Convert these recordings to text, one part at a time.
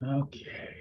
Okay.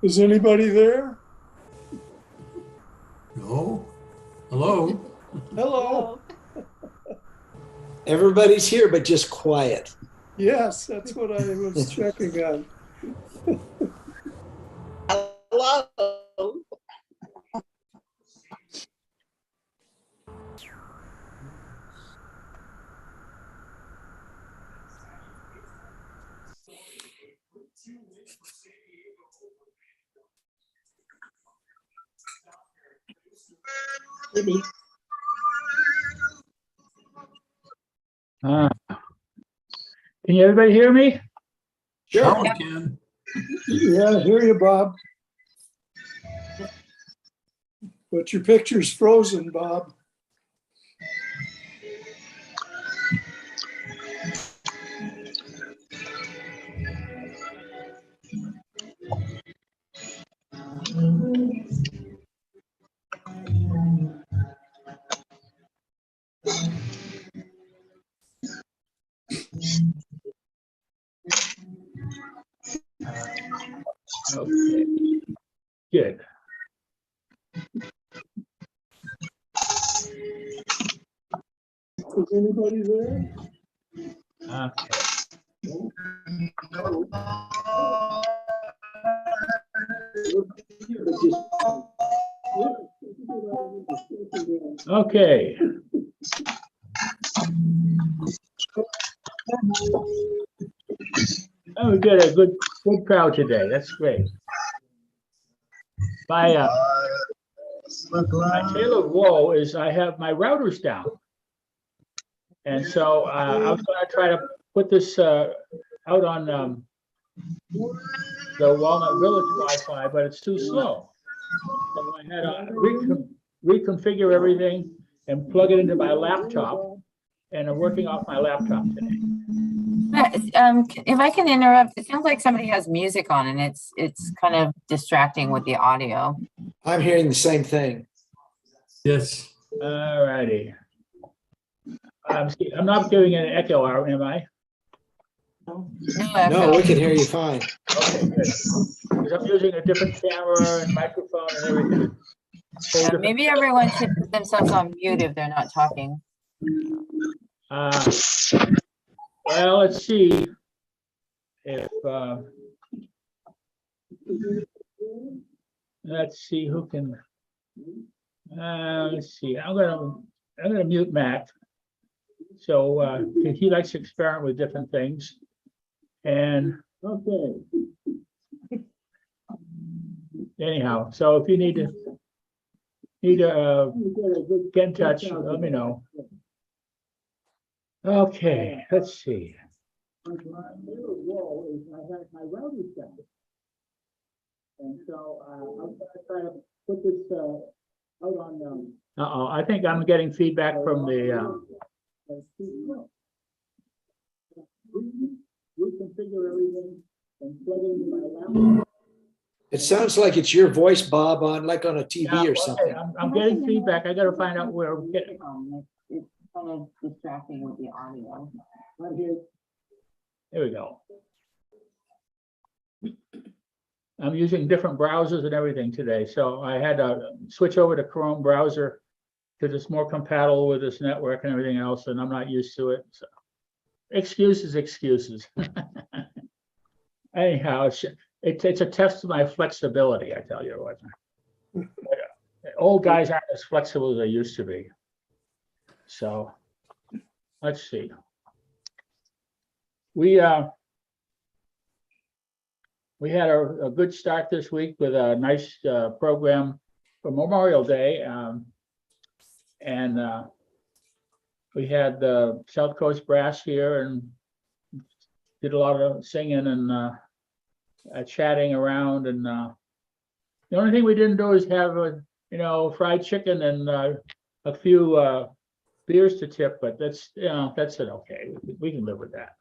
Is anybody there? No? Hello? Hello. Everybody's here, but just quiet. Yes, that's what I was checking on. Hello? Can you everybody hear me? Sure, we can. Yeah, I hear you, Bob. But your picture's frozen, Bob. Okay. Good. Is anybody there? Okay. Okay. Oh, we got a good crowd today. That's great. My tale of woe is I have my routers down. And so I was going to try to put this out on the Walnut Village Wi-Fi, but it's too slow. So I had to reconfigure everything and plug it into my laptop. And I'm working off my laptop today. If I can interrupt, it sounds like somebody has music on and it's kind of distracting with the audio. I'm hearing the same thing. Yes. All righty. I'm not giving it an echo, am I? No, we can hear you fine. Okay, good. Because I'm using a different camera and microphone and everything. Yeah, maybe everyone should put themselves on mute if they're not talking. Well, let's see if let's see who can. Let's see. I'm gonna I'm gonna mute Matt. So he likes to experiment with different things. And okay. Anyhow, so if you need to get in touch, let me know. Okay, let's see. On my middle wall is I have my routing set. And so I'm gonna try to put this out on. I think I'm getting feedback from the. Reconfigure everything and plug it into my laptop. It sounds like it's your voice, Bob, on like on a TV Yeah, or okay, something. I'm getting feedback. I gotta find out where we're getting. It's kind of distracting with the audio. Right here. There we go. I'm using different browsers and everything today, so I had to switch over to Chrome browser because it's more compatible with this network and everything else, and I'm not used to it. So excuses. Anyhow, it's a test of my flexibility, I tell you what. Old guys aren't as flexible as they used to be. So let's see. We had a good start this week with a nice program for Memorial Day. And we had the South Coast Brass here and did a lot of singing and chatting around. And the only thing we didn't do is have fried chicken and a few beers to tip, but that's it. Okay, we can live with that.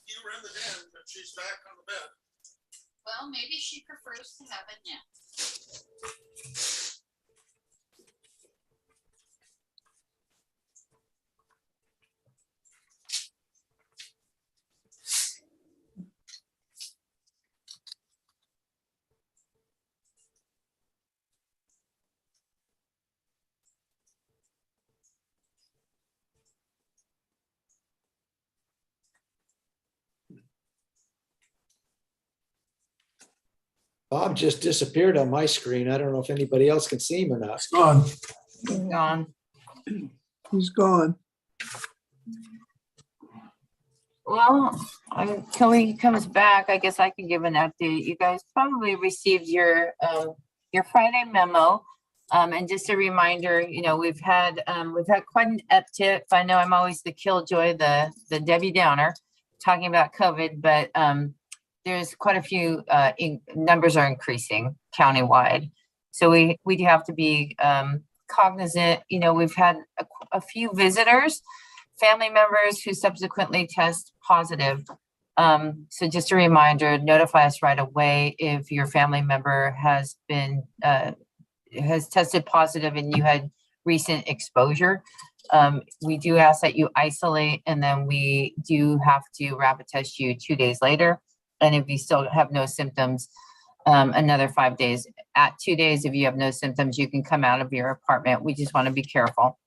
You were in the den, but she's back on the bed. Well, maybe she prefers to have a nap. Bob just disappeared on my screen. I don't know if anybody else can see him or not. It's gone. He's gone. He's gone. Well, until he comes back, I guess I can give an update. You guys probably received your Friday memo. And just a reminder, we've had quite an uptick. I know I'm always the killjoy, the Debbie Downer, talking about COVID, but there's quite a few numbers are increasing countywide. So we do have to be cognizant. We've had a few visitors, family members who subsequently test positive. So just a reminder, notify us right away if your family member has tested positive and you had recent exposure. We do ask that you isolate, and then we do have to rapid test you 2 days later. And if you still have no symptoms, another 5 days. At 2 days, if you have no symptoms, you can come out of your apartment. We just want to be careful.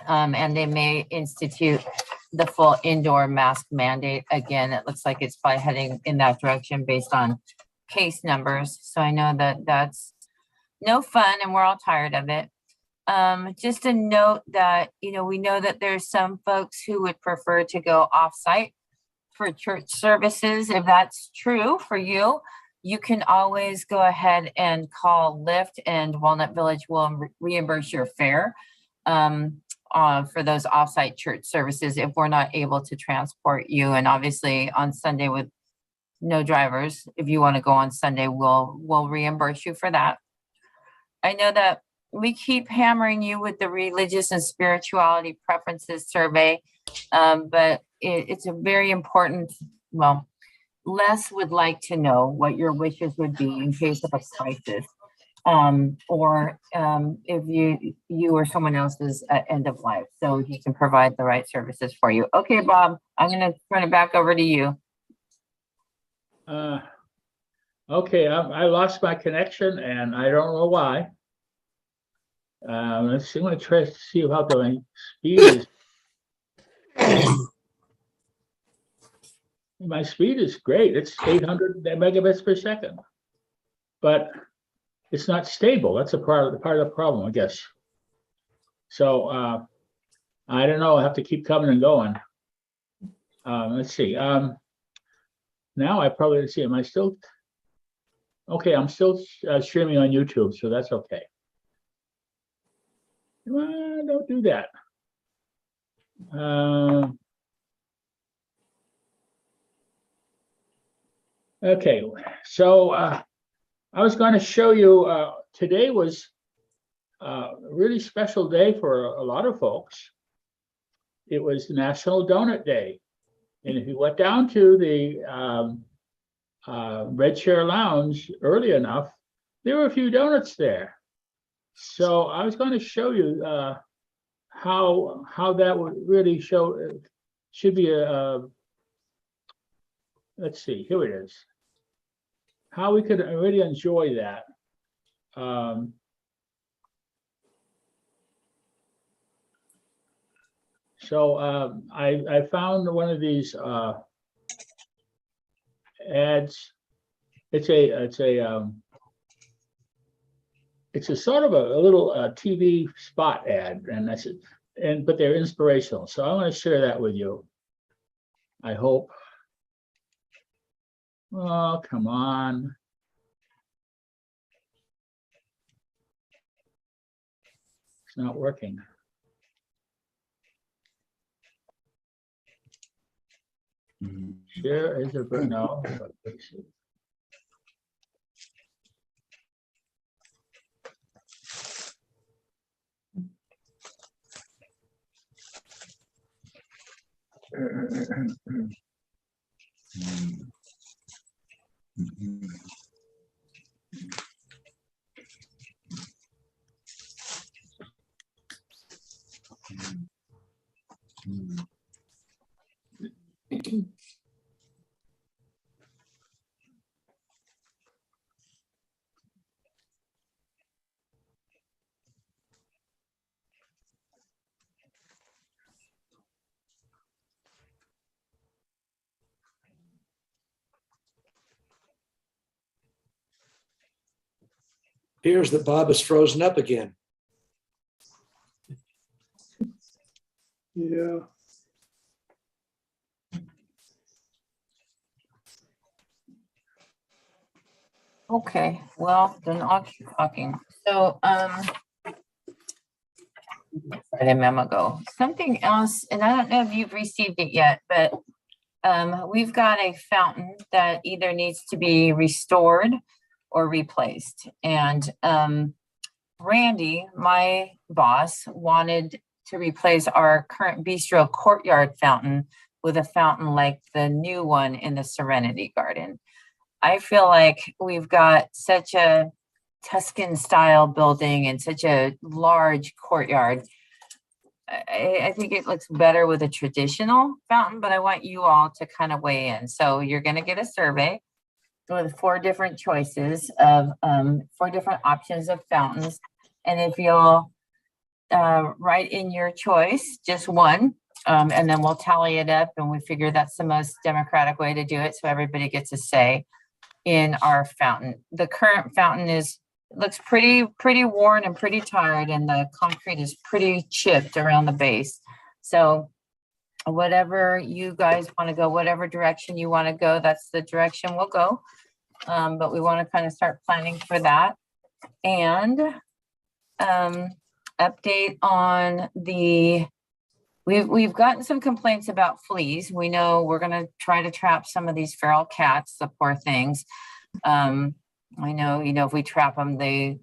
And they may institute the full indoor mask mandate. Again, it looks like it's probably heading in that direction based on case numbers. So I know that that's no fun and we're all tired of it. Just a note that, we know that there's some folks who would prefer to go off-site for church services. If that's true for you, you can always go ahead and call Lyft, and Walnut Village will reimburse your fare for those off-site church services if we're not able to transport you. And obviously on Sunday with no drivers, if you want to go on Sunday, we'll reimburse you for that. I know that we keep hammering you with the religious and spirituality preferences survey, but it's a very important, Les would like to know what your wishes would be in case of a crisis. or if you or someone else is at end of life, so he can provide the right services for you. Okay, Bob, I'm gonna turn it back over to you. Okay, I lost my connection and I don't know why. Let's see, I'm gonna try to see how the speed is. My speed is great. It's 800 megabits per second. But it's not stable. That's a part of the problem, I guess. So I don't know. I have to keep coming and going. Let's see. Now I probably see. Am I still? Okay, I'm still streaming on YouTube, so that's okay. Don't do that. Okay, so I was going to show you. Today was a really special day for a lot of folks. It was National Donut Day, and if you went down to the Red Chair Lounge early enough, there were a few donuts there. So I was going to show you how that would really show. Should be let's see. Here it is. How we could really enjoy that. So I found one of these ads. It's a sort of a little TV spot ad, and that's it. But they're inspirational. So I want to share that with you. I hope. Oh, come on. It's not working. Share is a but no. Let's see. Appears that Bob is frozen up again. Yeah. Okay, well, then I'll keep talking. So, where did memo go? Something else, and I don't know if you've received it yet, but we've got a fountain that either needs to be restored or replaced. And Randy, my boss, wanted to replace our current bistro courtyard fountain with a fountain like the new one in the Serenity Garden. I feel like we've got such a Tuscan style building and such a large courtyard. I think it looks better with a traditional fountain, but I want you all to kind of weigh in. So you're going to get a survey with 4 different choices of 4 different options of fountains. And if you'll write in your choice, just one, and then we'll tally it up and we figure that's the most democratic way to do it. So everybody gets a say in our fountain. The current fountain looks pretty worn and pretty tired, and the concrete is pretty chipped around the base. So whatever you guys want to go, whatever direction you want to go, that's the direction we'll go. But we want to kind of start planning for that. And update on we've gotten some complaints about fleas. We know we're going to try to trap some of these feral cats, the poor things. I know, if we trap them, they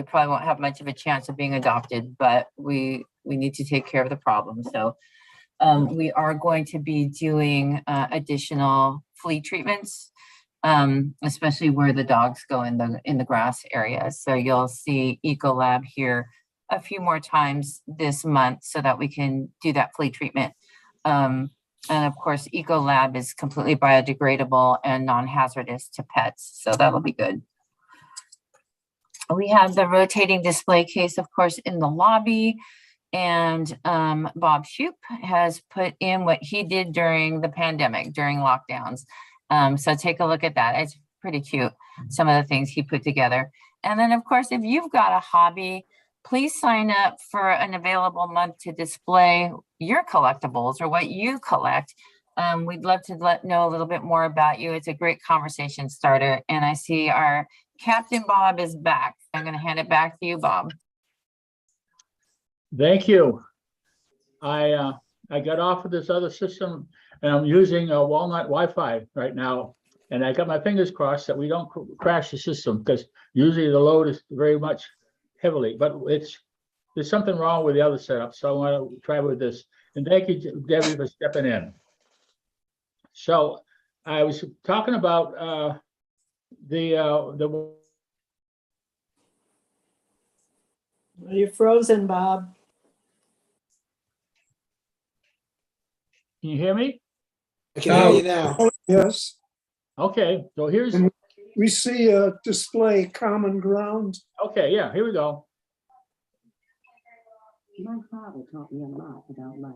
probably won't have much of a chance of being adopted, but we need to take care of the problem. So we are going to be doing additional flea treatments especially where the dogs go in the grass area. So you'll see Ecolab here a few more times this month so that we can do that flea treatment. And of course, Ecolab is completely biodegradable and non-hazardous to pets, so that'll be good. We have the rotating display case, of course, in the lobby. And Bob Shoup has put in what he did during the pandemic, during lockdowns. So take a look at that. It's pretty cute, some of the things he put together. And then, of course, if you've got a hobby, please sign up for an available month to display your collectibles or what you collect. We'd love to know a little bit more about you. It's a great conversation starter. And I see our Captain Bob is back. I'm going to hand it back to you, Bob. Thank you. I got off of this other system and I'm using a Walnut Wi-Fi right now. And I got my fingers crossed that we don't crash the system, because usually the load is very much heavily, but there's something wrong with the other setup. So I want to try with this. And thank you, Debbie, for stepping in. So I was talking about the You're frozen, Bob. can you hear me? I can hear you now. Yes, Okay, so here's, we see a display common ground. okay, yeah, here we go. My father taught me a lot about life.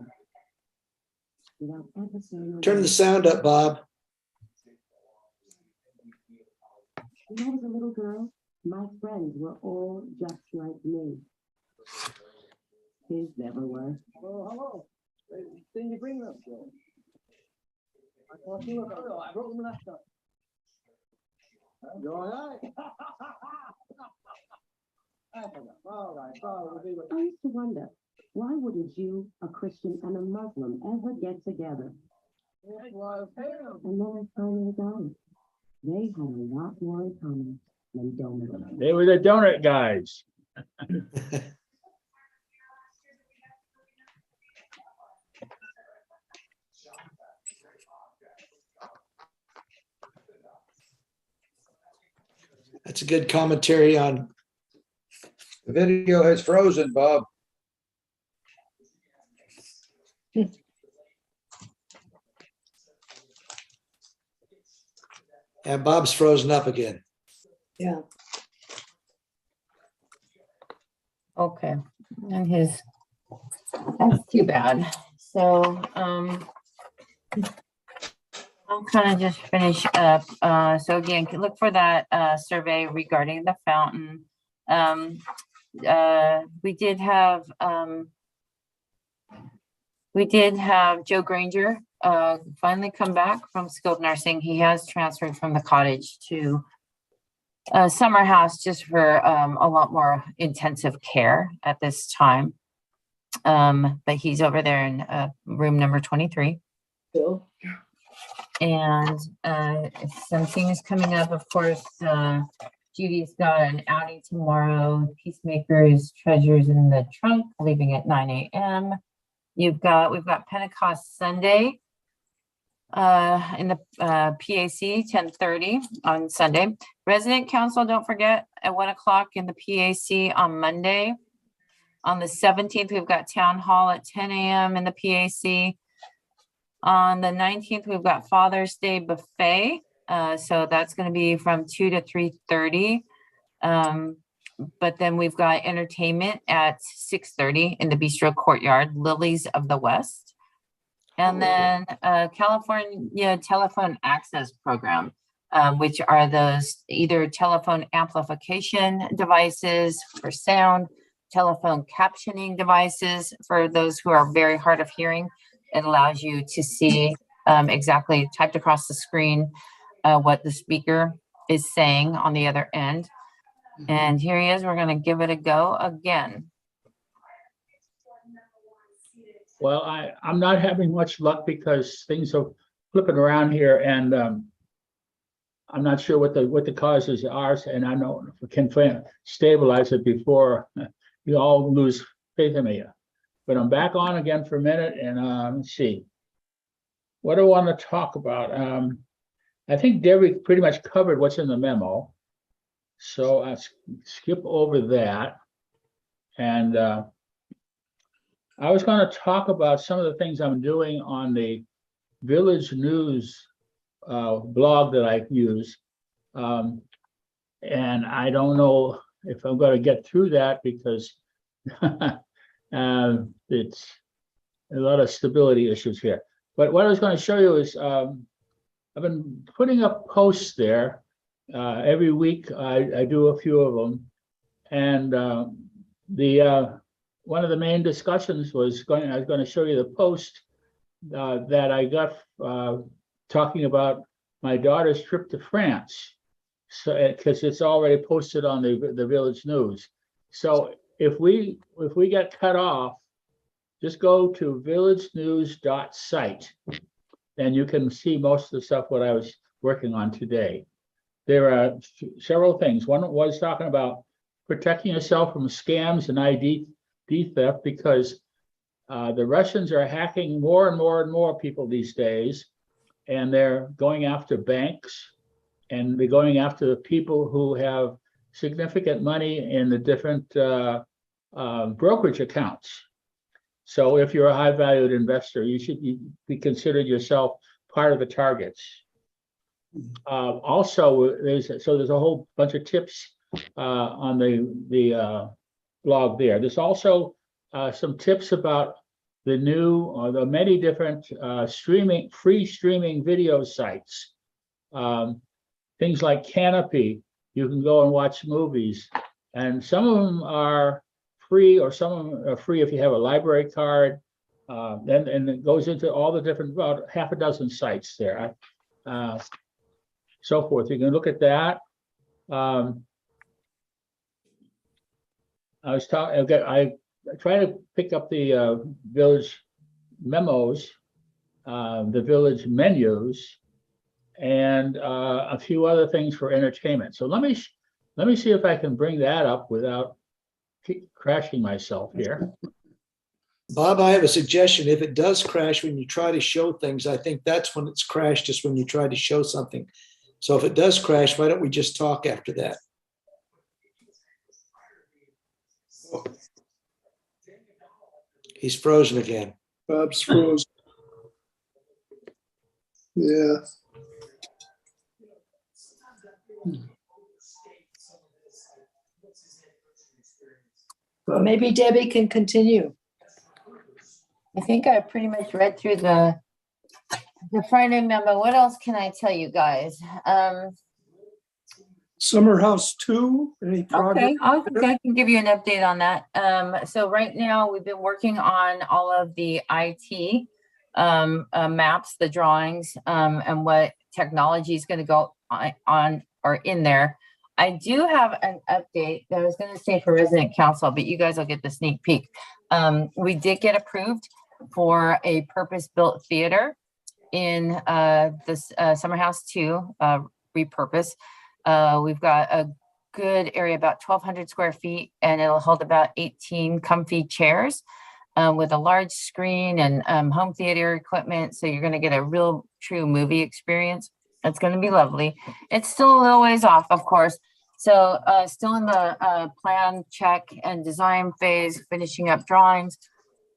Without ever saying a Turn the word. sound up, Bob. When I was a little girl, my friends were all just like me. His never were. Oh, hello. Can you bring them? I thought you were. I wrote them last time. You all right? I used to wonder, why wouldn't you, a Christian and a Muslim, ever get together? And then I finally got it. They had a lot more in common than donuts. They were the donut guys. That's a good commentary on. The video has frozen, Bob. And Bob's frozen up again. Yeah. Okay, and that's too bad. So, I'll kind of just finish up. So again, look for that survey regarding the fountain. We did have Joe Granger finally come back from skilled nursing. He has transferred from the cottage to summer house just for a lot more intensive care at this time. But he's over there in room number 23. Bill? And some things coming up, of course, Judy's got an outing tomorrow. Peacemakers, Treasures in the Trunk, leaving at 9 a.m. We've got Pentecost Sunday in the PAC, 10:30 on Sunday. Resident Council, don't forget, at 1 o'clock in the PAC on Monday. On the 17th, we've got Town Hall at 10 a.m. in the PAC. On the 19th, we've got Father's Day Buffet. So that's going to be from 2 to 3:30. But then we've got entertainment at 6:30 in the Bistro Courtyard, Lilies of the West. And then California Telephone Access Program, which are those either telephone amplification devices for sound, telephone captioning devices for those who are very hard of hearing. It allows you to see exactly typed across the screen what the speaker is saying on the other end. And here he is. We're going to give it a go again. Well, I'm not having much luck because things are flipping around here, and I'm not sure what the causes are, and I know if we can stabilize it before you all lose faith in me. But I'm back on again for a minute, and let's see. What do I want to talk about? I think Debbie pretty much covered what's in the memo. So I skip over that. And I was going to talk about some of the things I'm doing on the Village News blog that I use. And I don't know if I'm going to get through that because it's a lot of stability issues here. But what I was going to show you is I've been putting up posts there every week. I do a few of them, and one of the main discussions I was going to show you the post that I got talking about my daughter's trip to France. So because it's already posted on the Village News. So if we get cut off, just go to villagenews.site and you can see most of the stuff what I was working on today. There are several things. One was talking about protecting yourself from scams and ID theft, because the Russians are hacking more and more and more people these days, and they're going after banks, and they're going after the people who have significant money in the different brokerage accounts. So if you're a high valued investor, you should be considered yourself part of the targets. Also, there's a whole bunch of tips on the blog there. There's also some tips about the many different free streaming video sites. Things like Canopy, you can go and watch movies, and some of them are free, or some of them are free if you have a library card. And it goes into all the different, about half a dozen sites there, so forth. You can look at that. I try to pick up the village memos, the village menus, and a few other things for entertainment. So let me see if I can bring that up without crashing myself here. Bob, I have a suggestion. If it does crash when you try to show things, I think that's when it's crashed, is when you try to show something. So if it does crash, why don't we just talk after that? He's frozen again. Bob's frozen. Yeah. Well, maybe Debbie can continue. I think I pretty much read through the Friday memo. What else can I tell you guys? Summer House 2, any progress? Okay, I can give you an update on that. So right now we've been working on all of the IT maps, the drawings, and what technology is going to go on or in there. I do have an update that I was going to say for resident council, but you guys will get the sneak peek. We did get approved for a purpose-built theater in this Summer House 2 repurpose. We've got a good area, about 1,200 square feet, and it'll hold about 18 comfy chairs with a large screen and home theater equipment. So you're going to get a real true movie experience. It's going to be lovely. It's still a little ways off, of course. So still in the plan check and design phase, finishing up drawings,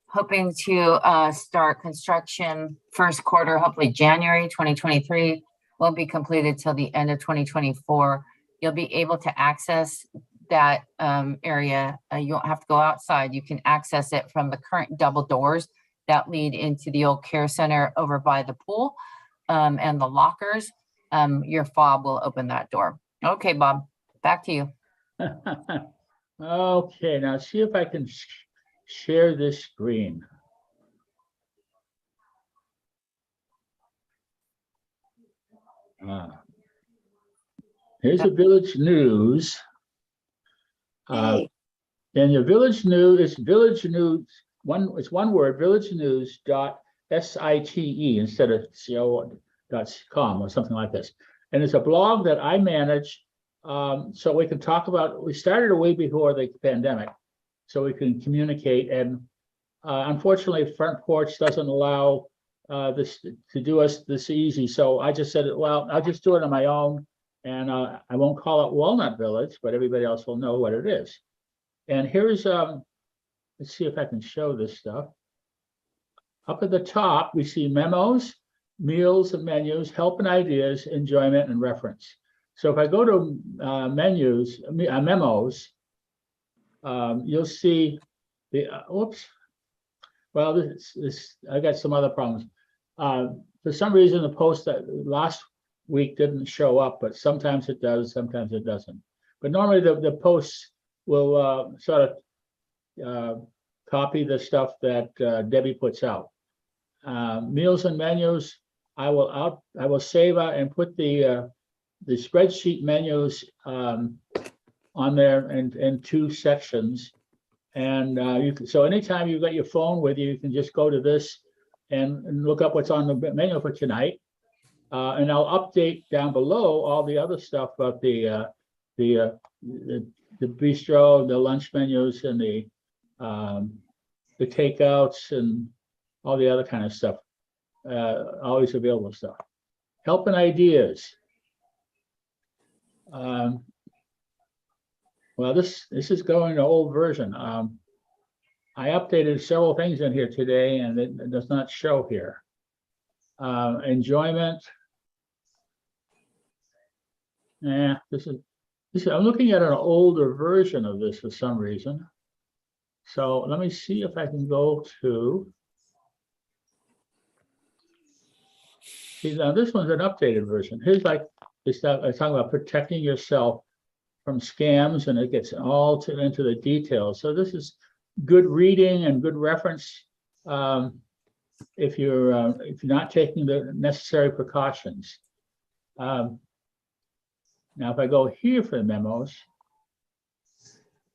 hoping to start construction first quarter, hopefully January 2023. Won't be completed till the end of 2024. You'll be able to access that area. You won't have to go outside. You can access it from the current double doors that lead into the old care center over by the pool and the lockers. Your fob will open that door. Okay, Bob, back to you. Okay, now see if I can share this screen. Here's the Village News. Hey. And your Village News is Village News. It's one word, villagenews.site instead of co.com or something like this. And it's a blog that I manage, so we can talk about. We started way before the pandemic, so we can communicate. And unfortunately, Front Porch doesn't allow this, to do us this easy. So I just said, well, I'll just do it on my own. And I won't call it Walnut Village, but everybody else will know what it is. And here's, let's see if I can show this stuff. Up at the top, we see memos, meals and menus, help and ideas, enjoyment and reference. So if I go to memos, you'll see the, oops. Well, this I got some other problems. For some reason, the post that last week didn't show up, but sometimes it does, sometimes it doesn't. But normally the posts will sort of copy the stuff that Debbie puts out. Meals and menus, I will save and put the spreadsheet menus on there in 2 sections. And you can, so anytime you've got your phone with you, you can just go to this and look up what's on the menu for tonight. And I'll update down below all the other stuff about the bistro, the lunch menus, and the takeouts and all the other kind of stuff. Always available stuff. Help and ideas. Well, this is going to old version. I updated several things in here today, and it does not show here. Enjoyment. Yeah, this is I'm looking at an older version of this for some reason. So let me see if I can go to. See, now this one's an updated version. Here's like this stuff. I'm talking about protecting yourself from scams, and it gets all into the details. So this is good reading and good reference if you're not taking the necessary precautions. Now, if I go here for the memos,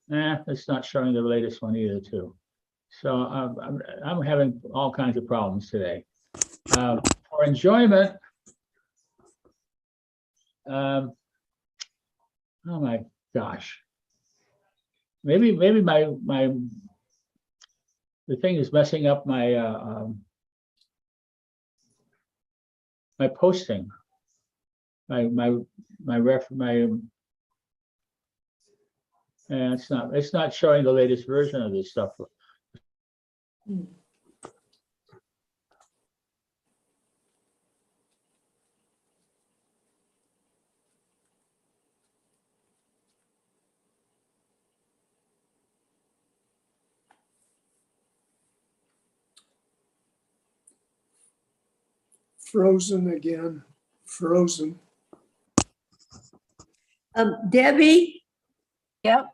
it's not showing the latest one either, too. So I'm having all kinds of problems today. For enjoyment, oh my gosh, maybe the thing is messing up my my posting. It's not showing the latest version of this stuff. Frozen again, frozen. Debbie, Yep.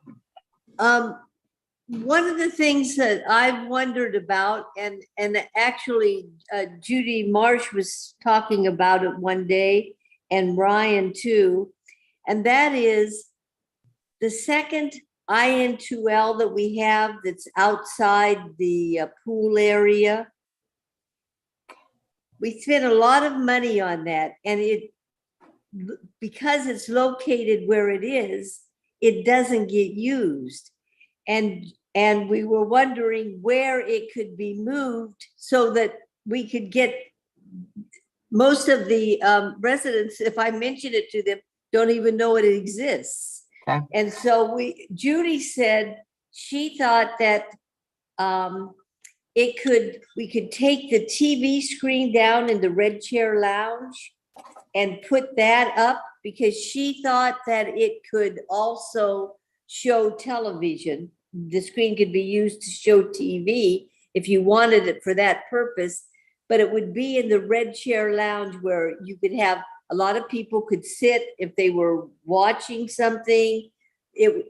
one of the things that I've wondered about, and actually Judy Marsh was talking about it one day, and Ryan too, and that is the second IN2L that we have that's outside the pool area. We spent a lot of money on that, and because it's located where it is, it doesn't get used. And we were wondering where it could be moved so that we could get most of the residents, if I mention it to them, don't even know it exists. Okay. And so Judy said she thought that we could take the TV screen down in the Red Chair Lounge and put that up, because she thought that it could also show television. The screen could be used to show TV if you wanted it for that purpose, but it would be in the Red Chair Lounge where you could have a lot of people could sit if they were watching something,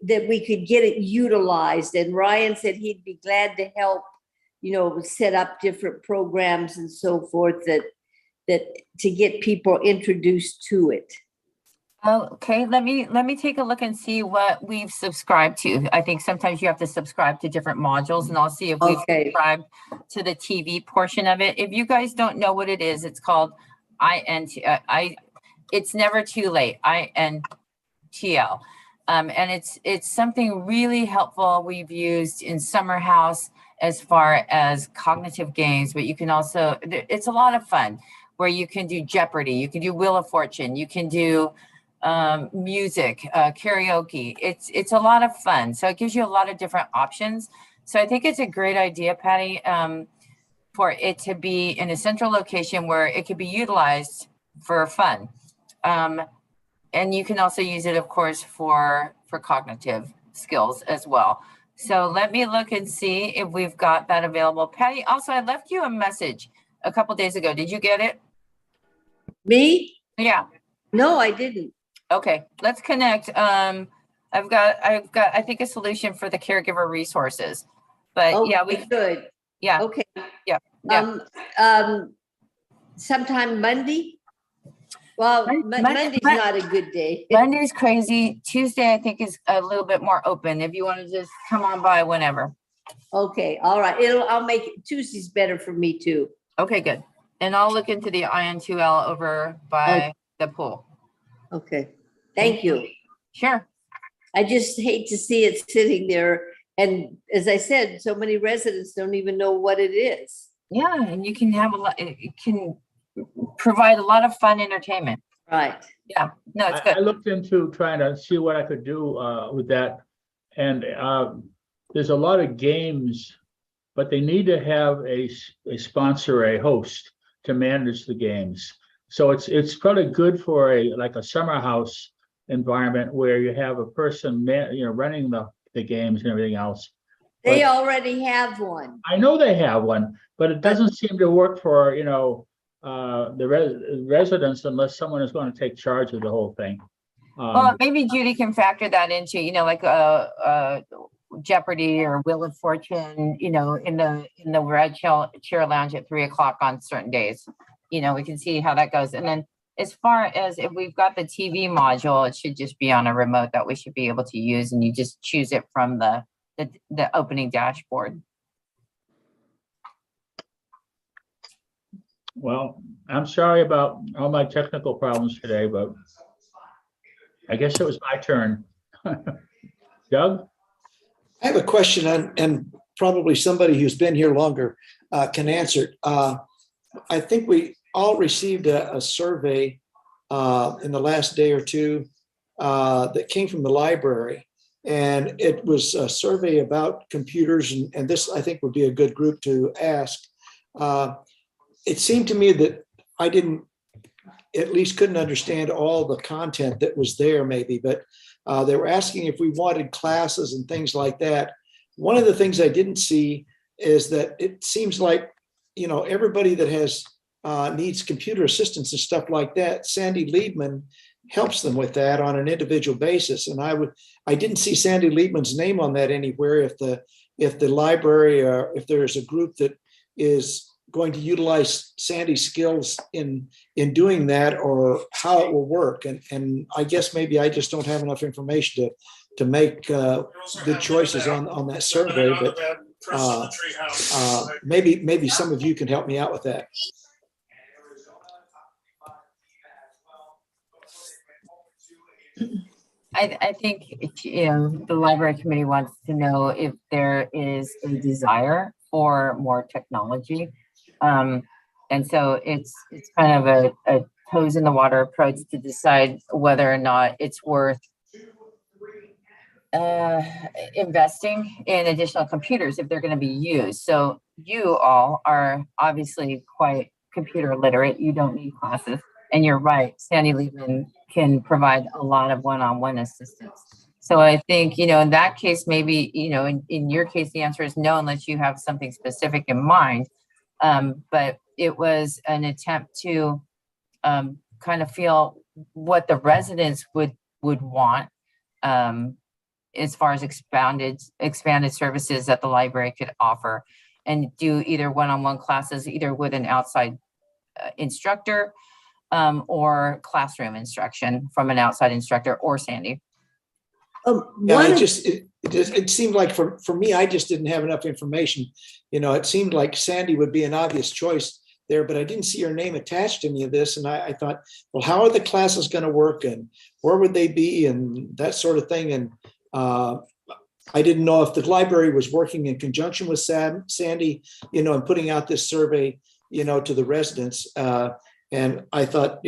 that we could get it utilized. And Ryan said he'd be glad to help, set up different programs and so forth that to get people introduced to it. Okay, let me take a look and see what we've subscribed to. I think sometimes you have to subscribe to different modules, and I'll see if we've subscribed to the TV portion of it. If you guys don't know what it is, it's called It's Never Too Late, INTL. And it's something really helpful we've used in Summer House as far as cognitive games, but you can also, it's a lot of fun where you can do Jeopardy, you can do Wheel of Fortune, you can do music, karaoke. It's a lot of fun. So it gives you a lot of different options. So I think it's a great idea, Patty, for it to be in a central location where it could be utilized for fun. And you can also use it, of course, for cognitive skills as well. So let me look and see if we've got that available. Patty, also, I left you a message a couple days ago. Did you get it? Me? Yeah. No, I didn't. Okay, let's connect. I've got, I think, a solution for the caregiver resources. But yeah, we, Okay, good. yeah, Okay. yeah. Sometime Monday? Well, Monday's not a good day. Monday's crazy. Tuesday, I think, is a little bit more open. If you want to just come on by whenever. Okay, all right. I'll make it, Tuesday's better for me too. Okay, good. And I'll look into the IN2L over by the pool. Okay, thank you. Sure. I just hate to see it sitting there. And as I said, so many residents don't even know what it is. Yeah, and you can have a lot, it can provide a lot of fun entertainment. Right. Yeah, no, it's I good. looked into trying to see what I could do with that. And there's a lot of games, but they need to have a sponsor, a host to manage the games. So it's probably good for like a summer house environment where you have a person running the games and everything else. They But already have one. I know they have one, but it doesn't seem to work for the residents unless someone is going to take charge of the whole thing. Well, maybe Judy can factor that into, like Jeopardy or Wheel of Fortune, in the red chair lounge at 3:00 on certain days. We can see how that goes. And then as far as if we've got the TV module, it should just be on a remote that we should be able to use, and you just choose it from the opening dashboard. Well, I'm sorry about all my technical problems today, but I guess it was my turn. Doug? I have a question, and probably somebody who's been here longer can answer it. I think we all received a survey in the last day or two that came from the library. And it was a survey about computers, and this, I think, would be a good group to ask. It seemed to me that I couldn't understand all the content that was there maybe, but they were asking if we wanted classes and things like that. One of the things I didn't see is that it seems like, everybody that has needs computer assistance and stuff like that, Sandy Liebman helps them with that on an individual basis. And I didn't see Sandy Liebman's name on that anywhere. If the library, or if there's a group that is going to utilize Sandy's skills in doing that, or how it will work. And I guess maybe I just don't have enough information to make good choices on that survey, but maybe some of you can help me out with that. I think, the library committee wants to know if there is a desire for more technology. And so it's kind of a toes in the water approach to decide whether or not it's worth investing in additional computers if they're going to be used. So you all are obviously quite computer literate. You don't need classes. And you're right, Sandy Liebman can provide a lot of one-on-one assistance. So I think, in that case, maybe, in your case, the answer is no, unless you have something specific in mind. But it was an attempt to kind of feel what the residents would want as far as expanded services that the library could offer, and do either one-on-one classes, either with an outside instructor or classroom instruction from an outside instructor or Sandy. Yeah, it seemed like for me, I just didn't have enough information. It seemed like Sandy would be an obvious choice there, but I didn't see her name attached to any of this. And I thought, well, how are the classes going to work, and where would they be, and that sort of thing. And I didn't know if the library was working in conjunction with Sandy, and putting out this survey, to the residents. And I thought,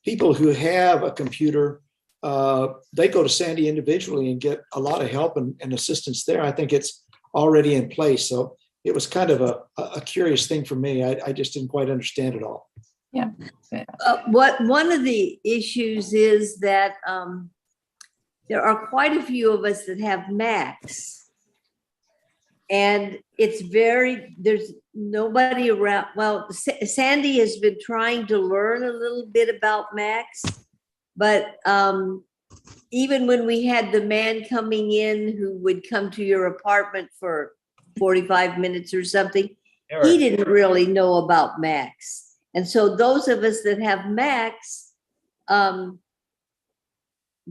people who have a computer, they go to Sandy individually and get a lot of help and assistance there. I think it's already in place. So it was kind of a curious thing for me. I just didn't quite understand it all. One of the issues is that there are quite a few of us that have Macs. And there's nobody around. Well, Sandy has been trying to learn a little bit about Macs, but even when we had the man coming in who would come to your apartment for 45 minutes or something, he didn't really know about Macs. And so those of us that have Macs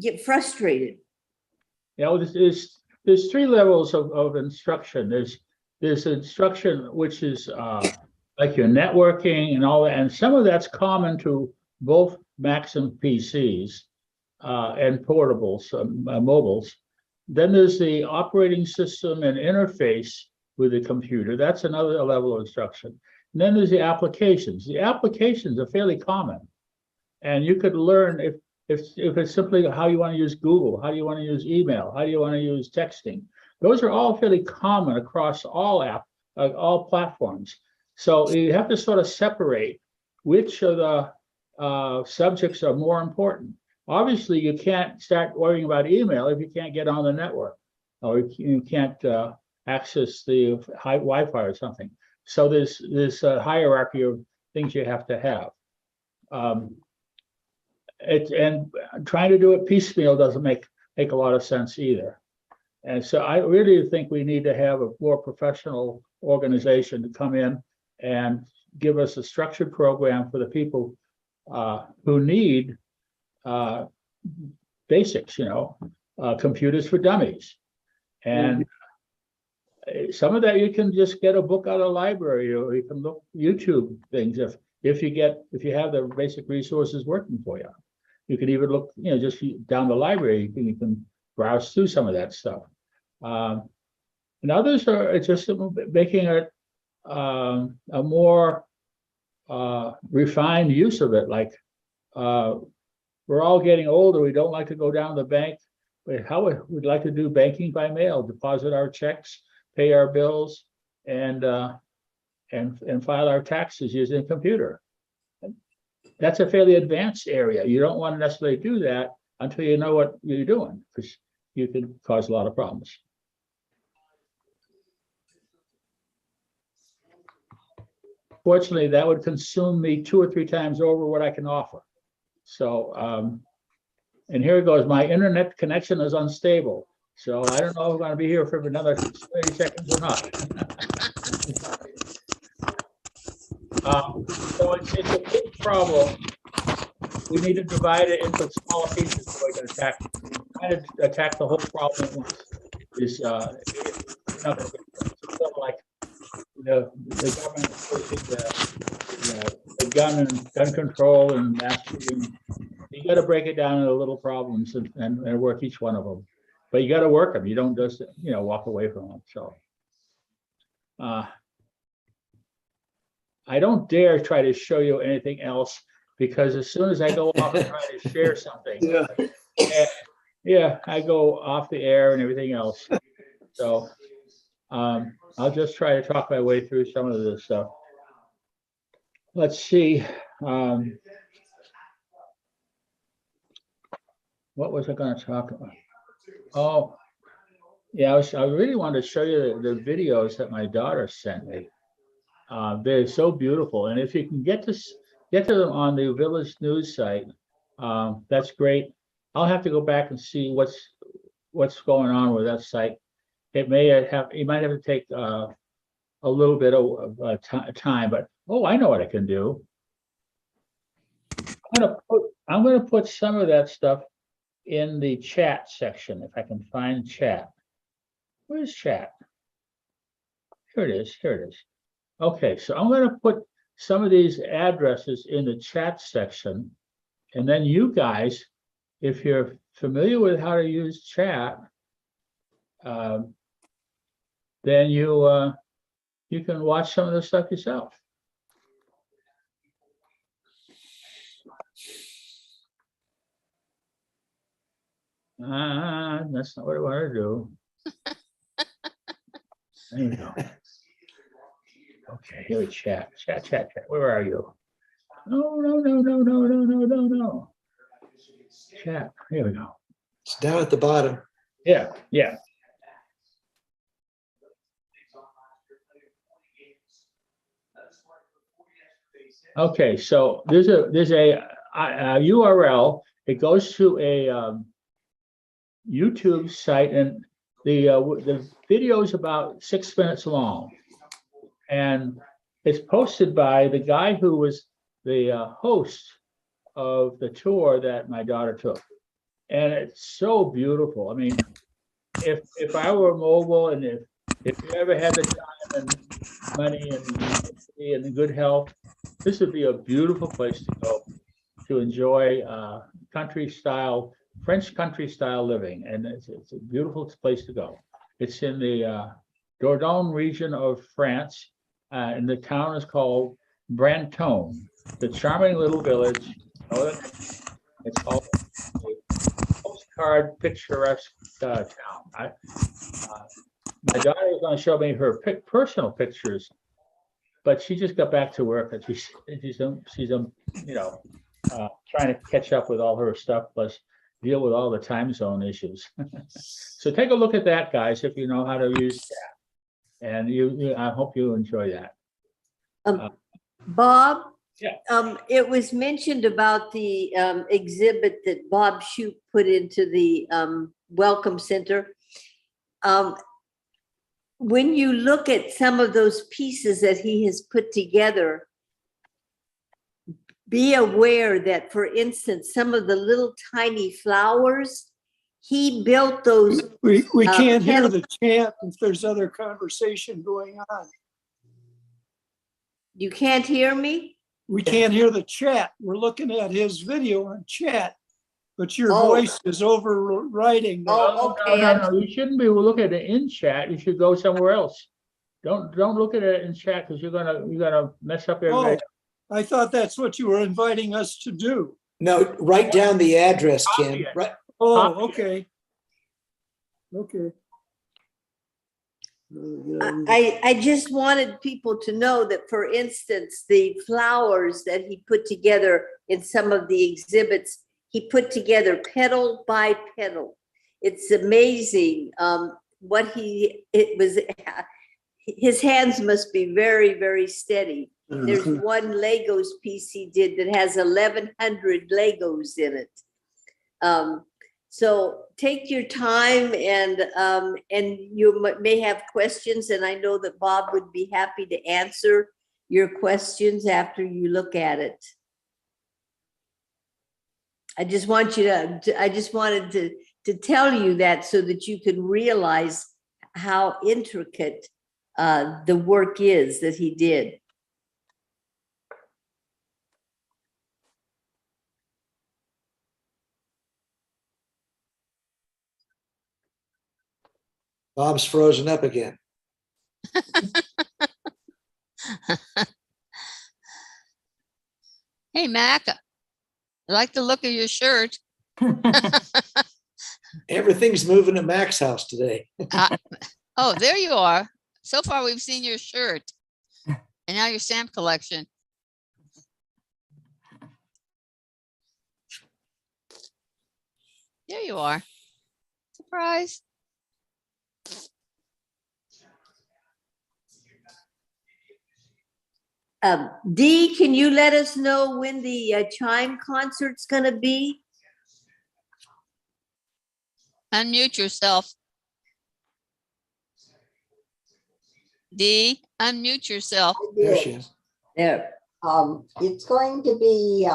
get frustrated. There's three levels of instruction. There's instruction which is like your networking and all that, and some of that's common to both Macs and PCs and portables, mobiles. Then there's the operating system and interface with the computer. That's another level of instruction. And then there's the applications. The applications are fairly common, and you could learn if it's simply how you want to use Google, how do you want to use email, how do you want to use texting. Those are all fairly common across all platforms. So you have to sort of separate which of the subjects are more important. Obviously, you can't start worrying about email if you can't get on the network, or you can't access the high Wi-Fi or something. So there's a hierarchy of things you have to have. And trying to do it piecemeal doesn't make a lot of sense either. And so I really think we need to have a more professional organization to come in and give us a structured program for the people who need basics, computers for dummies. And some of that you can just get a book out of the library, or you can look YouTube things if you have the basic resources working for you. You can even look, just down the library, you can browse through some of that stuff. And others are just making it a more refined use of it. Like we're all getting older. We don't like to go down to the bank, but we'd like to do banking by mail, deposit our checks, pay our bills, and file our taxes using a computer. That's a fairly advanced area. You don't want to necessarily do that until you know what you're doing, because you can cause a lot of problems. Fortunately, that would consume me 2 or 3 times over what I can offer. So, and here it goes. My internet connection is unstable. So I don't know if I'm going to be here for another 30 seconds or not. So it's a big problem. We need to divide it into smaller pieces so we can attack the whole problem at once. Is sort of like the government pushing the gun control and mass shooting. You got to break it down into little problems and work each one of them. But you got to work them. You don't just walk away from them. So I don't dare try to show you anything else, because as soon as I go off and try to share something, I go off the air and everything else. So I'll just try to talk my way through some of this stuff. Let's see. What was I going to talk about? Oh, yeah, I really wanted to show you the videos that my daughter sent me. They're so beautiful, and if you can get to them on the Village News site, that's great. I'll have to go back and see what's going on with that site. You might have to take a little bit of time, but I know what I can do. I'm going to put some of that stuff in the chat section, if I can find chat. Where's chat? Here it is. Okay, so I'm going to put some of these addresses in the chat section, and then you guys, if you're familiar with how to use chat, then you can watch some of the stuff yourself. That's not what I want to do. There you go. Okay, here we chat. Where are you? No. Chat. Here we go. It's down at the bottom. Yeah. Okay, so there's a URL. It goes to a YouTube site, and the video is about 6 minutes long, and it's posted by the guy who was the host of the tour that my daughter took, and it's so beautiful. I mean, if I were mobile, and if you ever had the time and money and good health, this would be a beautiful place to go to enjoy French country style living, and it's a beautiful place to go. It's in the Dordogne region of France, and the town is called Brantôme. The charming little village. It's all a postcard picturesque town. My daughter was going to show me her personal pictures, but she just got back to work, and she's trying to catch up with all her stuff, plus deal with all the time zone issues. So take a look at that, guys, if you know how to use that, and I hope you enjoy that. Bob? Yeah. It was mentioned about the exhibit that Bob Shoup put into the Welcome Center. When you look at some of those pieces that he has put together, be aware that, for instance, some of the little tiny flowers, he built those. We can't hear the chant if there's other conversation going on. You can't hear me? We can't hear the chat. We're looking at his video on chat, but your Oh. voice is overriding. that. Oh, okay. No, you shouldn't be looking at it in chat. You should go somewhere else. Don't look at it in chat, because you're gonna mess up everything. I thought that's what you were inviting us to do. No, write down the address, Ken. Right. Oh, okay. Okay. I just wanted people to know that, for instance, the flowers that he put together in some of the exhibits, he put together petal by petal. It's amazing his hands must be very, very steady. There's one Legos piece he did that has 1,100 Legos in it. So take your time, and you may have questions, and I know that Bob would be happy to answer your questions after you look at it. I just wanted to tell you that, so that you can realize how intricate the work is that he did. Bob's frozen up again. Hey, Mac, I like the look of your shirt. Everything's moving at Mac's house today. Oh, there you are. So far, we've seen your shirt and now your stamp collection. There you are. Surprise. Dee, can you let us know when the Chime concert's gonna be? Unmute yourself. Dee, unmute yourself. There she is. There. It's going to be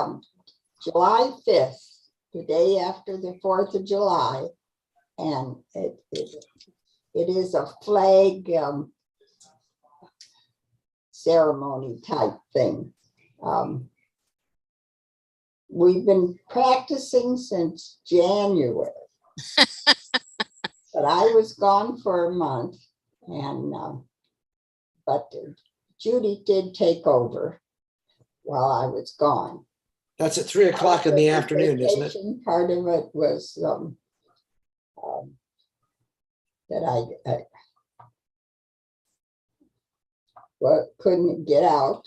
July 5th, the day after the 4th of July. And it is a flag ceremony type thing. We've been practicing since January. But I was gone for a month and, but Judy did take over while I was gone. That's at 3 o'clock in the afternoon, isn't it? Vacation, part of it was, that I well, couldn't get out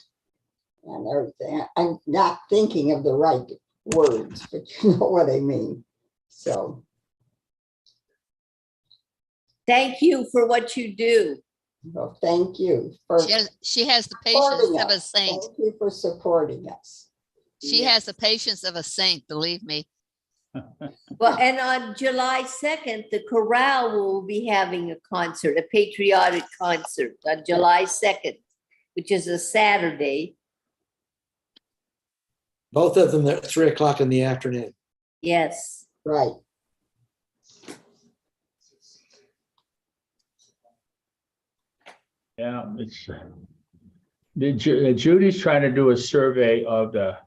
and everything. I'm not thinking of the right words, but you know what I mean. So, Thank you for what you do. well, thank you for She has the patience supporting of a us. saint. Thank you for supporting us. She has the patience of a saint, believe me. Well, and on July 2nd, the chorale will be having a concert, a patriotic concert on July 2nd, which is a Saturday. Both of them at 3 o'clock in the afternoon. Yes. Right. Yeah, it's, Judy's trying to do a survey of the,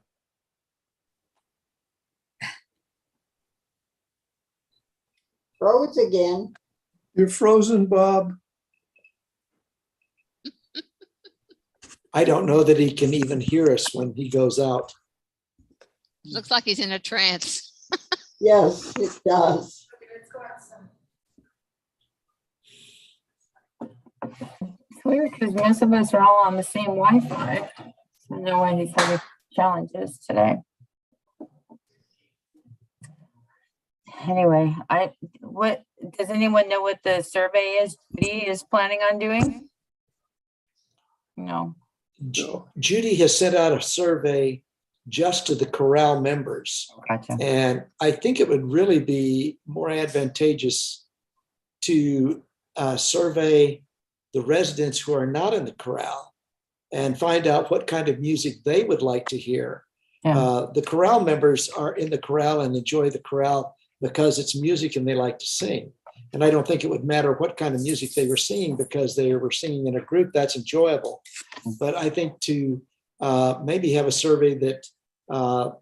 Froze again. You're frozen, Bob. I don't know that he can even hear us when he goes out. Looks like he's in a trance. Yes, it does. It's weird because most of us are all on the same Wi-Fi. I don't know why he's having challenges today. Anyway, what does anyone know what the survey is Judy is planning on doing? No. Judy has sent out a survey just to the chorale members. Gotcha. And I think it would really be more advantageous to survey the residents who are not in the chorale and find out what kind of music they would like to hear. Yeah. The chorale members are in the chorale and enjoy the chorale because it's music and they like to sing. And I don't think it would matter what kind of music they were singing because they were singing in a group that's enjoyable. But I think to maybe have a survey that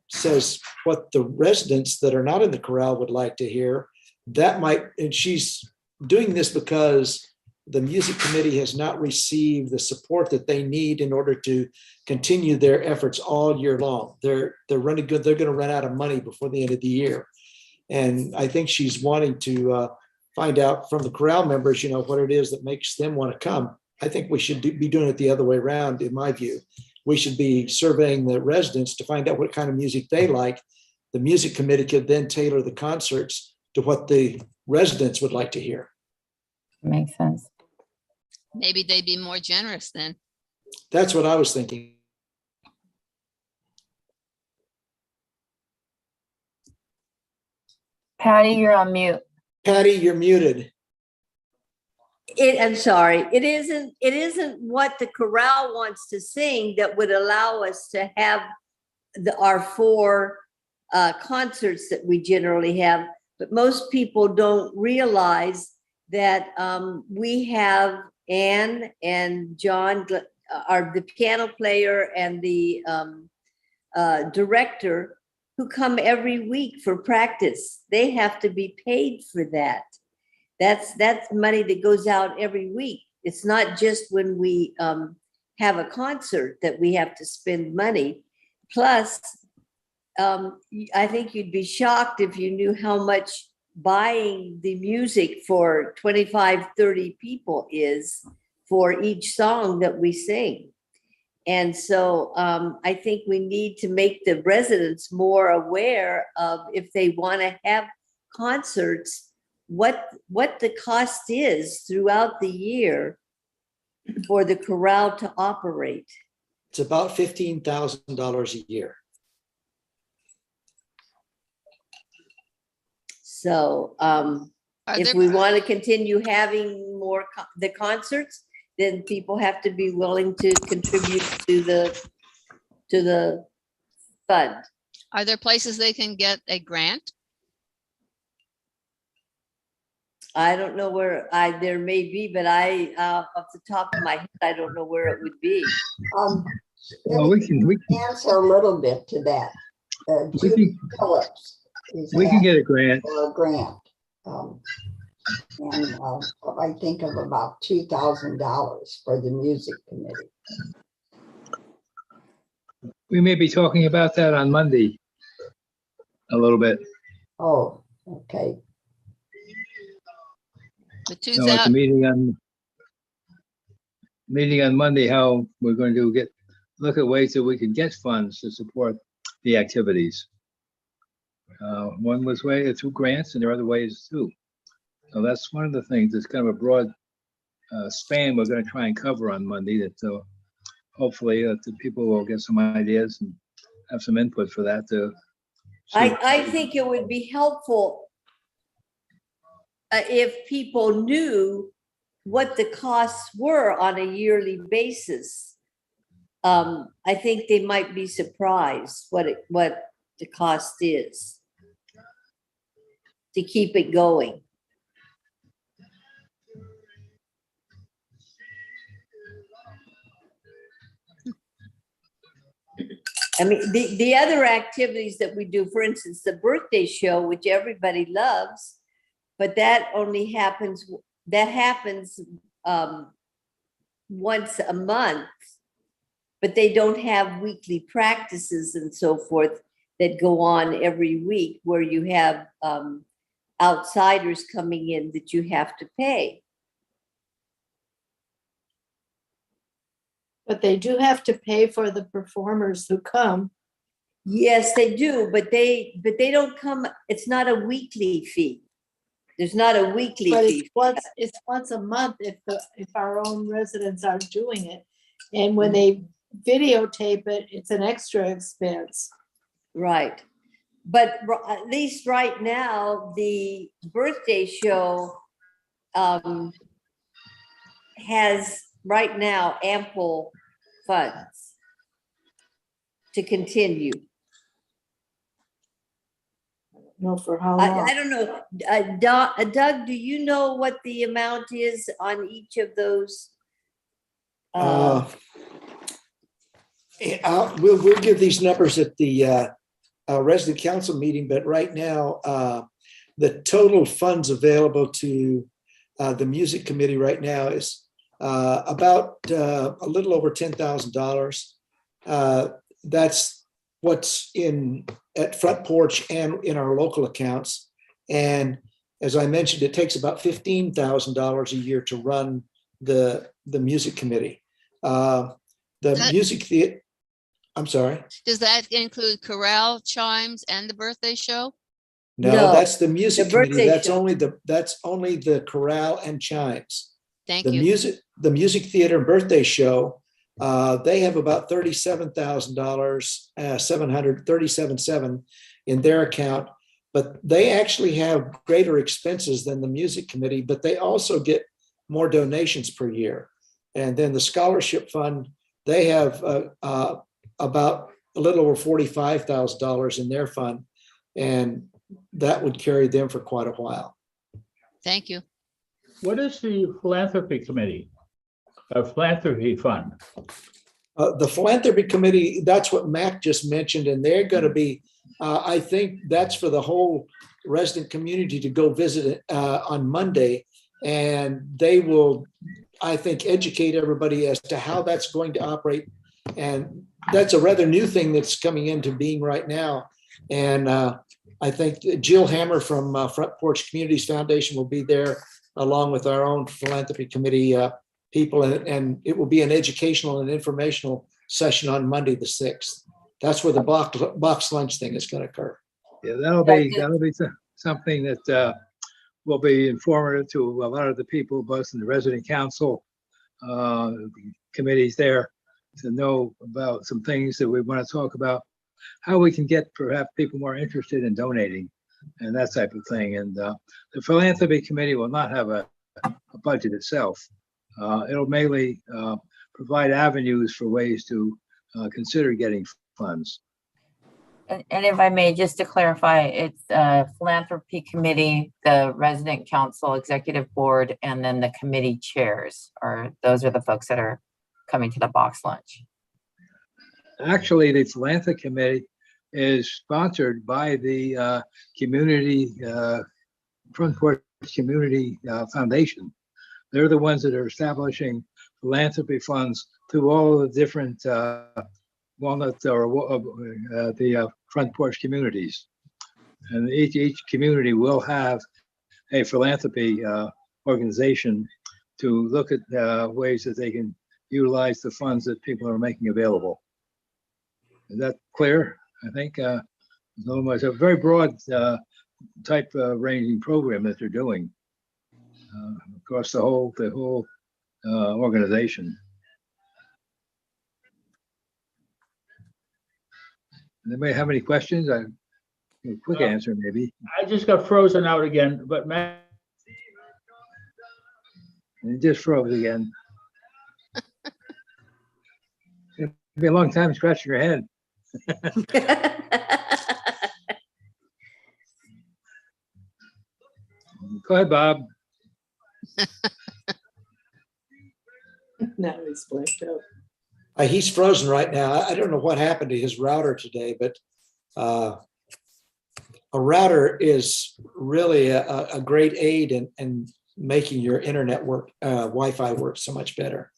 says what the residents that are not in the chorale would like to hear, that might, and she's doing this because the music committee has not received the support that they need in order to continue their efforts all year long. They're running good. They're going to run out of money before the end of the year. And I think she's wanting to find out from the chorale members, you know, what it is that makes them want to come. I think we should be doing it the other way around, in my view. We should be surveying the residents to find out what kind of music they like. The music committee could then tailor the concerts to what the residents would like to hear. Makes sense. Maybe they'd be more generous then. That's what I was thinking. Patty, you're on mute. Patty, you're muted. I'm sorry, it isn't what the chorale wants to sing that would allow us to have our 4 concerts that we generally have. But most people don't realize that we have Ann and John are the piano player and the director who come every week for practice. They have to be paid for that. That's money that goes out every week. It's not just when we have a concert that we have to spend money. Plus, I think you'd be shocked if you knew how much buying the music for 25, 30 people is for each song that we sing. And so I think we need to make the residents more aware of, if they want to have concerts, what the cost is throughout the year for the chorale to operate. It's about $15,000 a year. So if we want to continue having more the concerts, then people have to be willing to contribute to the fund. Are there places they can get a grant? I don't know where there may be, but off the top of my head, I don't know where it would be. Well, we can Answer a little bit to that. Judy Phillips is we can get a grant. for a grant. And I think of about $2,000 for the music committee. We may be talking about that on Monday a little bit. Oh, okay. The No, at the 2000, meeting on Monday, how we're going to look at ways that we can get funds to support the activities. One was way through grants, and there are other ways too. So that's one of the things. It's kind of a broad span we're going to try and cover on Monday. That hopefully the people will get some ideas and have some input for that. I think it would be helpful if people knew what the costs were on a yearly basis. I think they might be surprised what the cost is to keep it going. I mean, the other activities that we do, for instance, the birthday show, which everybody loves, but that only happens, once a month, but they don't have weekly practices and so forth that go on every week where you have outsiders coming in that you have to pay. But they do have to pay for the performers who come. Yes, they do, but they don't come, it's not a weekly fee. There's not a weekly But fee. it's once a month if our own residents are doing it. And when they videotape it, it's an extra expense. Right. But at least right now, the birthday show has right now ample funds to continue. No, for how long? I don't know. Doug, do you know what the amount is on each of those? We'll give these numbers at the resident council meeting, but right now, the total funds available to the music committee right now is about a little over $10,000. That's what's at Front Porch and in our local accounts. And as I mentioned, it takes about $15,000 a year to run the music committee. Music theater. I'm sorry. does that include chorale, chimes, and the birthday show? No, No, that's the music the committee. birthday That's show. only the chorale and chimes. Thank The you. music theater and birthday show, they have about $37,000, $737,700 in their account, but they actually have greater expenses than the music committee, but they also get more donations per year. And then the scholarship fund, they have about a little over $45,000 in their fund, and that would carry them for quite a while. Thank you. What is the philanthropy committee? A philanthropy fund? The philanthropy committee, that's what Mac just mentioned, and they're going to be, I think that's for the whole resident community to go visit on Monday. And they will, I think, educate everybody as to how that's going to operate. And that's a rather new thing that's coming into being right now. And I think Jill Hammer from Front Porch Communities Foundation will be there along with our own philanthropy committee people. And it will be an educational and informational session on Monday, the 6th. That's where the box lunch thing is going to occur. Yeah, that'll be something that will be informative to a lot of the people, both in the resident council committees there, to know about some things that we want to talk about, how we can get perhaps people more interested in donating and that type of thing. And the philanthropy committee will not have a budget itself. It'll mainly provide avenues for ways to consider getting funds. And if I may, just to clarify, it's philanthropy committee, the resident council, executive board, and then the committee chairs, or those are the folks that are coming to the box lunch. Actually, the philanthropy committee is sponsored by the community Front Porch Community Foundation. They're the ones that are establishing philanthropy funds through all the different Walnut or the Front Porch communities. And each community will have a philanthropy organization to look at ways that they can utilize the funds that people are making available. Is that clear? I think it's a very broad type ranging program that they're doing across the whole organization. Anybody have any questions? A quick answer, maybe. I just got frozen out again, but Matt, And it just froze again. It'll be a long time scratching your head. Go ahead, Bob. Now he's blanked out. He's frozen right now. I don't know what happened to his router today, but a router is really a great aid in making your internet work, Wi-Fi work so much better.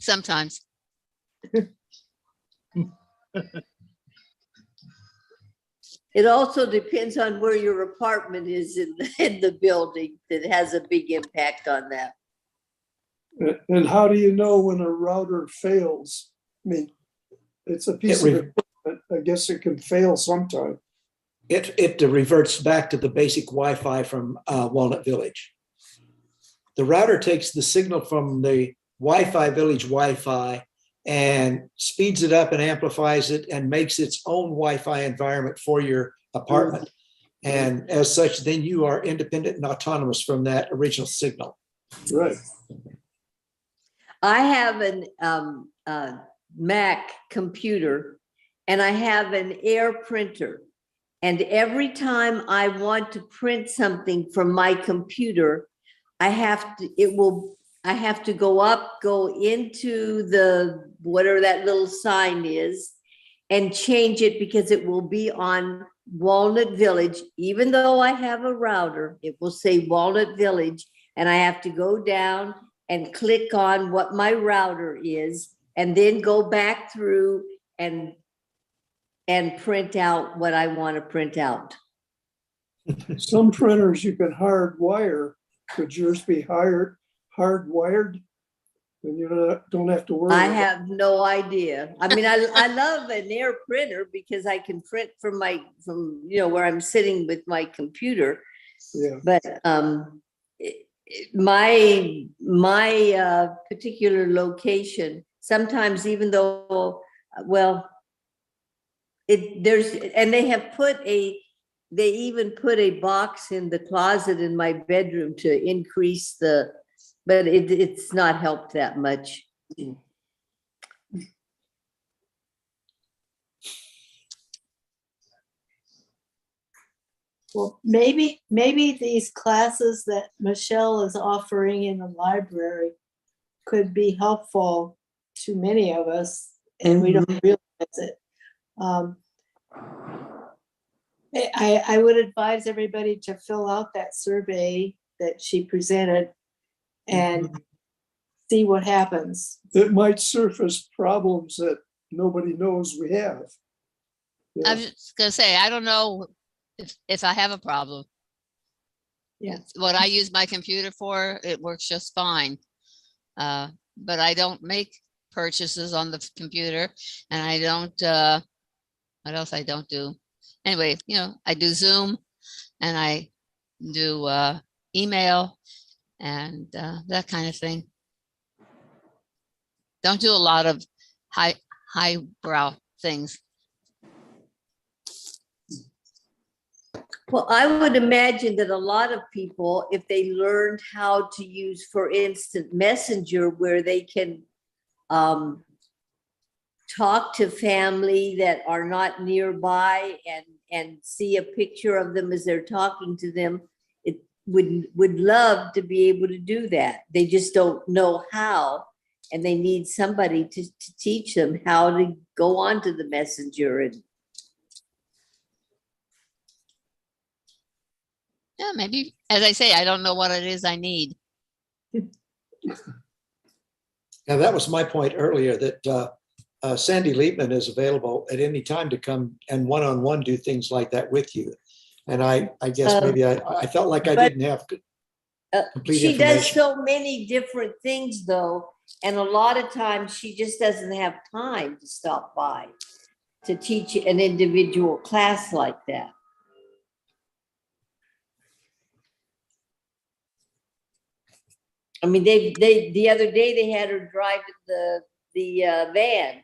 Sometimes. It also depends on where your apartment is in the building that has a big impact on that. And how do you know when a router fails? I mean, it's a piece of equipment. I guess it can fail sometime. It reverts back to the basic Wi-Fi from Walnut Village. The router takes the signal from the Wi-Fi Village Wi-Fi and speeds it up and amplifies it and makes its own Wi-Fi environment for your apartment. And as such, then you are independent and autonomous from that original signal. Right. I have an Mac computer and I have an Air printer. And every time I want to print something from my computer, I have to go into the, whatever that little sign is, and change it because it will be on Walnut Village. Even though I have a router, it will say Walnut Village, and I have to go down and click on what my router is, and then go back through and print out what I want to print out. Some printers you can hardwire. Could yours be hardwired? Then you don't have to worry. I have no idea. I mean, I love an Air printer because I can print from where I'm sitting with my computer. Yeah. But my particular location, sometimes even though, well, they even put a box in the closet in my bedroom to increase but it's not helped that much. Well, maybe these classes that Michelle is offering in the library could be helpful to many of us, and we don't realize it. I would advise everybody to fill out that survey that she presented and see what happens. It might surface problems that nobody knows we have. I was just gonna say, I don't know if I have a problem. Yeah. What I use my computer for, it works just fine. But I don't make purchases on the computer, and I don't, what else I don't do? Anyway, I do Zoom and I do email and that kind of thing. Don't do a lot of highbrow things. Well, I would imagine that a lot of people, if they learned how to use, for instance, Messenger, where they can talk to family that are not nearby and see a picture of them as they're talking to them, it would love to be able to do that. They just don't know how, and they need somebody to teach them how to go onto the Messenger. And Yeah, maybe, as I say, I don't know what it is I need. Now, that was my point earlier, that Sandy Liebman is available at any time to come and one-on-one do things like that with you. And I guess maybe I felt like I but- didn't have complete She does information. so many different things though, and a lot of times she just doesn't have time to stop by to teach an individual class like that. I mean, the other day they had her drive the van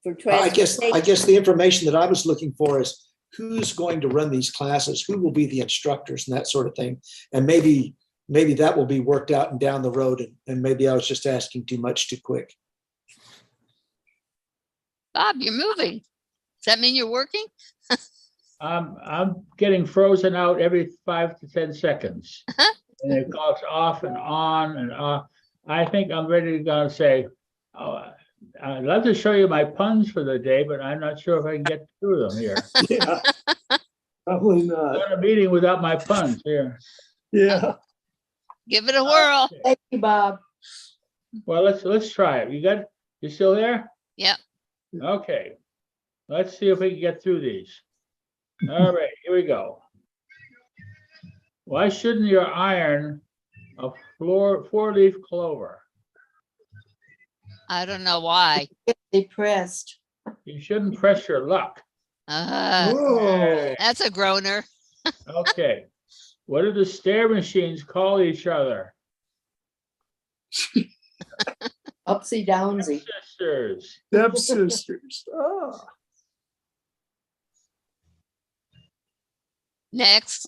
for I guess transportation. the information that I was looking for is who's going to run these classes, who will be the instructors and that sort of thing. And maybe that will be worked out and down the road. And maybe I was just asking too much too quick. Bob, you're moving. Does that mean you're working? I'm getting frozen out every 5 to 10 seconds. And it goes off and on and off. I think I'm ready to go and say, oh, I'd love to show you my puns for the day, but I'm not sure if I can get through them here. Yeah. Probably not. I'm in a meeting without my puns here. Yeah. Give it a whirl. Thank you, Bob. Well, let's try it. You still there? Yep. Okay. Let's see if we can get through these. All right, here we go. Why shouldn't you iron a four-leaf clover? I don't know why. Depressed. You shouldn't press your luck. Whoa. That's a groaner. Okay. What do the stair machines call each other? Upsy downsy. Sisters. Stepsisters. Oh. Next.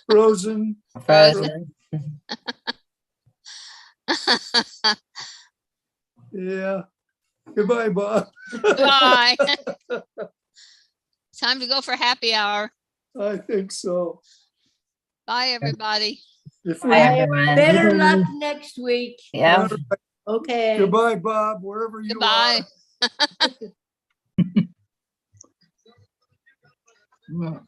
Frozen. Frozen. Yeah. Goodbye, Bob. Bye. Time to go for happy hour. I think so. Bye, everybody. If Bye, we, everyone. Better luck next week. Yeah. Okay. goodbye, Bob, wherever you Goodbye. are.